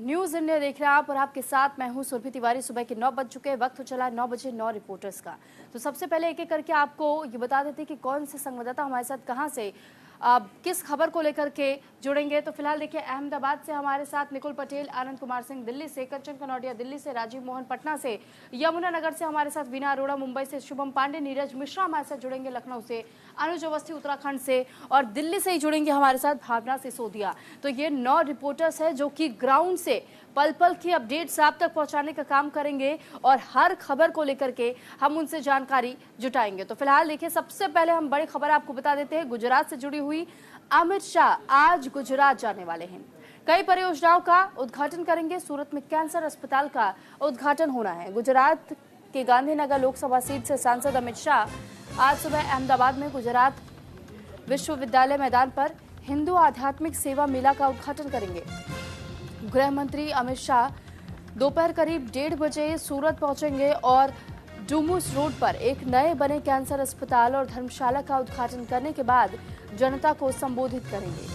News India देख रहे हैं आप और आपके साथ मैं हूं सुरभि तिवारी। सुबह के 9 बज चुके हैं, वक्त हो चला 9 बजे 9 रिपोर्टर्स का। तो सबसे पहले एक एक करके आपको ये बता देते हैं कि कौन से संवाददाता हमारे साथ कहां से किस खबर को लेकर के जुड़ेंगे। तो फिलहाल देखिए, अहमदाबाद से हमारे साथ निकुल पटेल, आनंद कुमार सिंह दिल्ली से, कंचन कनौडिया दिल्ली से, राजीव मोहन पटना से, यमुनानगर से हमारे साथ वीना अरोड़ा, मुंबई से शुभम पांडे, नीरज मिश्रा हमारे साथ जुड़ेंगे लखनऊ से, अनुज अवस्थी उत्तराखंड से, और दिल्ली से ही जुड़ेंगे हमारे साथ भावना सिसोदिया। तो ये 9 रिपोर्टर्स हैं जो कि ग्राउंड से पल पल की अपडेट्स आप तक पहुंचाने का काम करेंगे और हर खबर को लेकर के हम उनसे जानकारी जुटाएंगे। तो फिलहाल देखिए, सबसे पहले हम बड़ी खबर आपको बता देते हैं। गुजरात से जुड़ी हुई अमित शाह आज गुजरात जाने वाले हैं। कई परियोजनाओं का उद्घाटन करेंगे। सूरत में कैंसर अस्पताल का उद्घाटन होना है। गुजरात के गांधीनगर लोकसभा सीट से सांसद अमित शाह आज सुबह अहमदाबाद में गुजरात विश्वविद्यालय मैदान पर हिंदू आध्यात्मिक सेवा मेला का उद्घाटन करेंगे। गृह मंत्री अमित शाह दोपहर करीब 1:30 बजे सूरत पहुंचेंगे और डूमूस रोड पर एक नए बने कैंसर अस्पताल और धर्मशाला का उद्घाटन करने के बाद जनता को संबोधित करेंगे।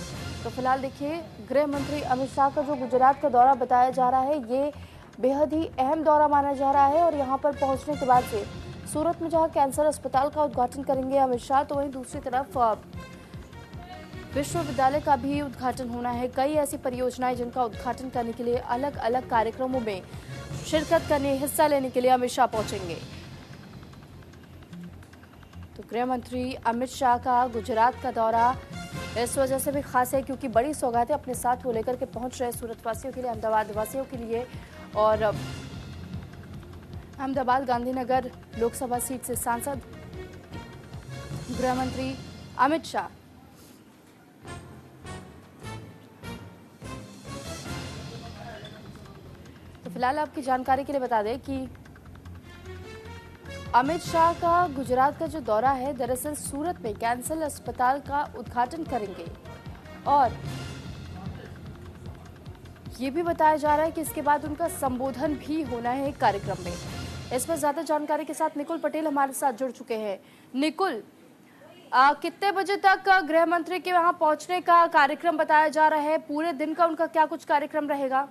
तो फिलहाल देखिए, गृह मंत्री अमित शाह का जो गुजरात का दौरा बताया जा रहा है, ये बेहद ही अहम दौरा माना जा रहा है। और यहाँ पर पहुंचने के बाद से सूरत में जहाँ कैंसर अस्पताल का उद्घाटन करेंगे अमित शाह, तो वहीं दूसरी तरफ विश्वविद्यालय का भी उद्घाटन होना है। कई ऐसी परियोजनाएं जिनका उद्घाटन करने के लिए अलग अलग कार्यक्रमों में शिरकत करने, हिस्सा लेने के लिए अमित शाह पहुंचेंगे। तो गृह मंत्री अमित शाह का गुजरात का दौरा इस वजह से भी खास है क्योंकि बड़ी सौगातें अपने साथ वो लेकर के पहुंच रहे सूरत वासियों के लिए, अहमदाबाद वासियों के लिए। और अहमदाबाद गांधीनगर लोकसभा सीट से सांसद गृह मंत्री अमित शाह। तो फिलहाल आपकी जानकारी के लिए बता दें कि अमित शाह का गुजरात का जो दौरा है, दरअसल सूरत में कैंसर अस्पताल का उद्घाटन करेंगे। और ये भी बताया जा रहा है कि इसके बाद उनका संबोधन भी होना है कार्यक्रम में। इस पर ज्यादा जानकारी के साथ निकुल पटेल हमारे साथ जुड़ चुके हैं। निकुल, कितने बजे तक गृह मंत्री के वहां पहुंचने का कार्यक्रम बताया जा रहा है? पूरे दिन का उनका क्या कुछ कार्यक्रम रहेगा?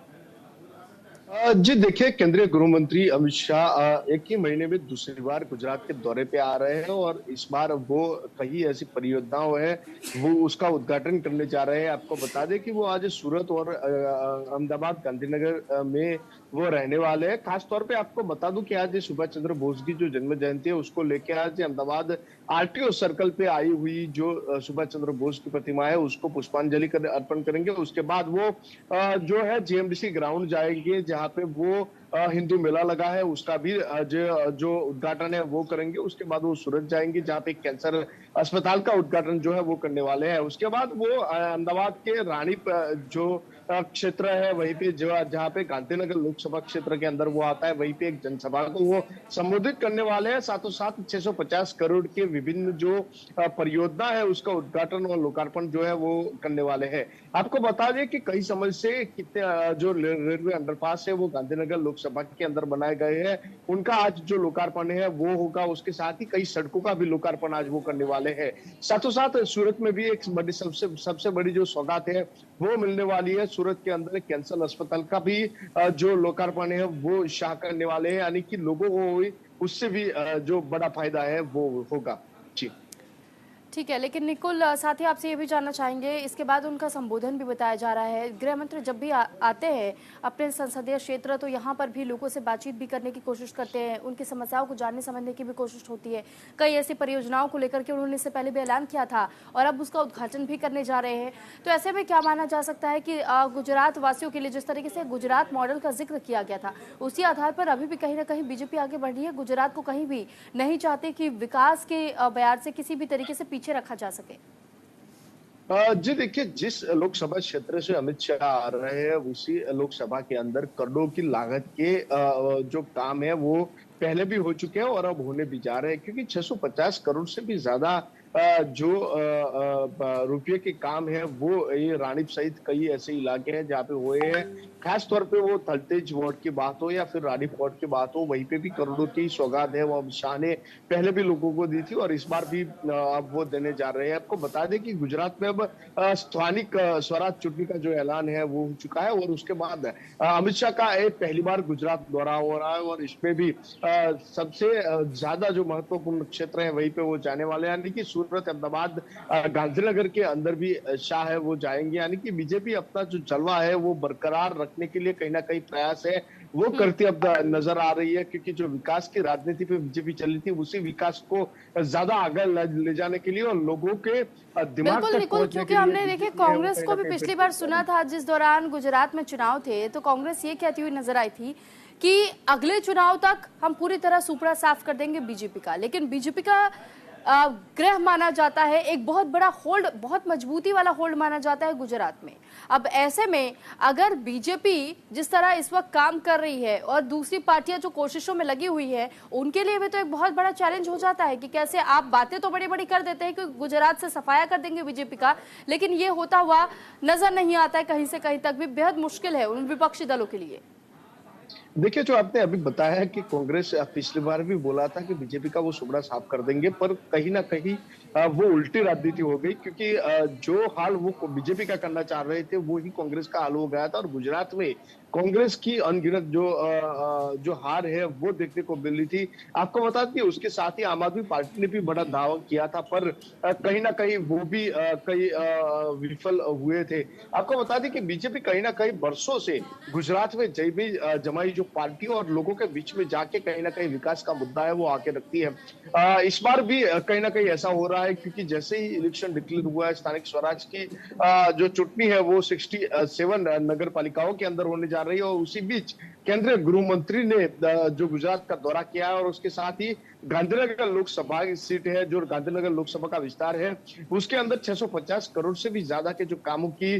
जी देखिए, केंद्रीय गृह मंत्री अमित शाह एक ही महीने में दूसरी बार गुजरात के दौरे पे आ रहे हैं और इस बार वो कई ऐसी परियोजनाओं है वो उसका उद्घाटन करने जा रहे हैं। आपको बता दें कि वो आज सूरत और अहमदाबाद गांधीनगर में वो रहने वाले हैं। खास तौर पे आपको बता दूं कि आज सुभाष चंद्र बोस की जो जन्म जयंती है उसको लेके आज अहमदाबाद आरटीओ सर्कल पे आई हुई जो सुभाष चंद्र बोस की प्रतिमा है उसको पुष्पांजलि अर्पण करेंगे। उसके बाद वो जो है जीएमडीसी ग्राउंड जाएंगे जहाँ पे वो हिंदू मेला लगा है उसका भी जो उद्घाटन है वो करेंगे। उसके बाद वो सूरत जाएंगे जहाँ पे कैंसर अस्पताल का उद्घाटन जो है वो करने वाले हैं। उसके बाद वो अहमदाबाद के रानी जो क्षेत्र है वहीं पे जहाँ पे गांधीनगर लोकसभा क्षेत्र के अंदर वो आता है वहीं पे एक जनसभा को वो संबोधित करने वाले हैं। साथों साथ 650 करोड़ के विभिन्न जो परियोजना है उसका उद्घाटन और लोकार्पण जो है वो करने वाले हैं। आपको बता दें कि कई समय से कितने जो रेलवे अंडरपास है वो गांधीनगर लोकसभा के अंदर बनाए गए हैं, उनका आज जो लोकार्पण है वो होगा। उसके साथ ही कई सड़कों का भी लोकार्पण आज वो करने वाले हैं। साथों साथ सूरत में भी एक बड़ी सबसे बड़ी जो सौगात है वो मिलने वाली है। सूरत के अंदर कैंसर अस्पताल का भी जो लोकार्पण है वो शाह करने वाले हैं, यानी कि लोगों को उससे भी जो बड़ा फायदा है वो होगा। जी ठीक है, लेकिन निकुल, साथ ही आपसे ये भी जानना चाहेंगे, इसके बाद उनका संबोधन भी बताया जा रहा है। गृह मंत्री जब भी आते हैं अपने संसदीय क्षेत्र तो यहाँ पर भी लोगों से बातचीत भी करने की कोशिश करते हैं, उनकी समस्याओं को जानने समझने की भी कोशिश होती है। कई ऐसी परियोजनाओं को लेकर के उन्होंने इससे पहले भी ऐलान किया था और अब उसका उद्घाटन भी करने जा रहे हैं। तो ऐसे में क्या माना जा सकता है कि गुजरात वासियों के लिए जिस तरीके से गुजरात मॉडल का जिक्र किया गया था उसी आधार पर अभी भी कहीं ना कहीं बीजेपी आगे बढ़ रही है, गुजरात को कहीं भी नहीं चाहते कि विकास के बयार से किसी भी तरीके से पीछे रखा जा सके? जी देखिए, जिस लोकसभा क्षेत्र से अमित शाह आ रहे हैं उसी लोकसभा के अंदर करोड़ों की लागत के जो काम है वो पहले भी हो चुके हैं और अब होने भी जा रहे हैं, क्योंकि 650 करोड़ से भी ज्यादा जो रुपये के काम है वो ये रानीप सहित कई ऐसे इलाके हैं जहाँ पे हुए हैं। खास तौर पे वो थलतेज वार्ड की बात हो या फिर रानीप वार्ड की बात हो, वहीं पे भी करोड़ों की सौगात है वो अमित शाह ने पहले भी लोगों को दी थी और इस बार भी अब वो देने जा रहे हैं। आपको बता दें कि गुजरात में अब स्थानिक स्वराज चुटनी का जो ऐलान है वो हो चुका है और उसके बाद अमित शाह का पहली बार गुजरात दौरा हो रहा है और इसमें भी सबसे ज्यादा जो महत्वपूर्ण क्षेत्र है वहीं पे वो जाने वाले हैं, यानी कि सूरत, अहमदाबाद, गांधीनगर के अंदर भी शाह है वो जाएंगे। यानी कि बीजेपी अपना जो जलवा है वो बरकरार रखने के लिए कहीं ना कहीं प्रयास है वो करती अब नजर आ रही है, क्योंकि जो विकास की राजनीति पे बीजेपी चली थी उसी विकास को ज्यादा आगे ले जाने के लिए और लोगों के दिमाग बिल्कुल तक निकुल, पहुंचने क्योंकि के लिए हमने देखे बीजेपी है वो कांग्रेस कहीं को ना भी कहीं पिछली फिट बार कर सुना रही था जिस दौरान गुजरात में चुनाव थे, तो कांग्रेस ये कहती हुई नजर आई थी कि अगले चुनाव तक हम पूरी तरह सुपड़ा साफ कर देंगे बीजेपी का। लेकिन बीजेपी का ग्रह माना जाता है, एक बहुत बड़ा होल्ड, बहुत मजबूती वाला होल्ड माना जाता है गुजरात में। अब ऐसे में अगर बीजेपी जिस तरह इस वक्त काम कर रही है और दूसरी पार्टियां जो कोशिशों में लगी हुई है, उनके लिए भी तो एक बहुत बड़ा चैलेंज हो जाता है कि कैसे आप बातें तो बड़ी बड़ी कर देते हैं कि गुजरात से सफाया कर देंगे बीजेपी का, लेकिन ये होता हुआ नजर नहीं आता है कहीं से कहीं तक भी। बेहद मुश्किल है उन विपक्षी दलों के लिए। देखिए, जो आपने अभी बताया कि कांग्रेस पिछली बार भी बोला था कि बीजेपी का वो सुबड़ा साफ कर देंगे, पर कहीं ना कहीं वो उल्टी राजनीति हो गई, क्योंकि जो हाल वो बीजेपी का करना चाह रहे थे वो ही कांग्रेस का हाल हो गया था और गुजरात में कांग्रेस की अनगिनत जो हार है वो देखने को मिल रही थी। आपको बता दें कि उसके साथ ही आम आदमी पार्टी ने भी बड़ा दावा किया था, पर कहीं ना कहीं वो भी कई विफल हुए थे। आपको बता दें कि बीजेपी कहीं ना कहीं बरसों से गुजरात में जमाई जो पार्टी और लोगों के बीच में जाके कहीं ना कहीं विकास का मुद्दा है वो आके रखती है। इस बार भी कहीं ना कहीं ऐसा हो रहा है, क्योंकि जैसे ही इलेक्शन डिक्लेयर हुआ है स्थानिक स्वराज की जो चुटनी है वो 67 नगर पालिकाओं के अंदर होने जा रही है और उसी बीच केंद्रीय गृह मंत्री ने जो गुजरात का दौरा किया है और उसके साथ ही गांधीनगर लोकसभा की सीट है, जो गांधीनगर लोकसभा का विस्तार है उसके अंदर 650 करोड़ से भी ज्यादा के जो कामों की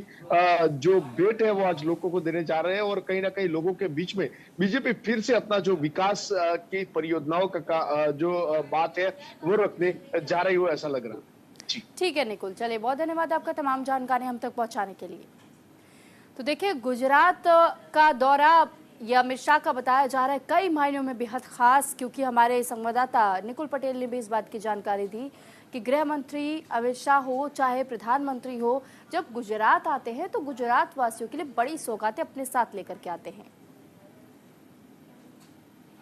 जो भेंट है वो आज लोगों को देने जा रहे हैं और कहीं ना कहीं लोगों के बीच में बीजेपी फिर से अपना जो विकास की परियोजनाओं का जो बात है वो रखने जा रही हो, ऐसा लग रहा है। ठीक है निकुल, चलिए बहुत धन्यवाद आपका तमाम जानकारी हम तक पहुंचाने के लिए। तो देखिए, गुजरात का दौरा ये अमित शाह का बताया जा रहा है कई मायनों में बेहद खास, क्योंकि हमारे संवाददाता निकुल पटेल ने भी इस बात की जानकारी दी कि गृह मंत्री अमित शाह हो चाहे प्रधानमंत्री हो, जब गुजरात आते हैं तो गुजरात वासियों के लिए बड़ी सौगातें अपने साथ लेकर के आते हैं।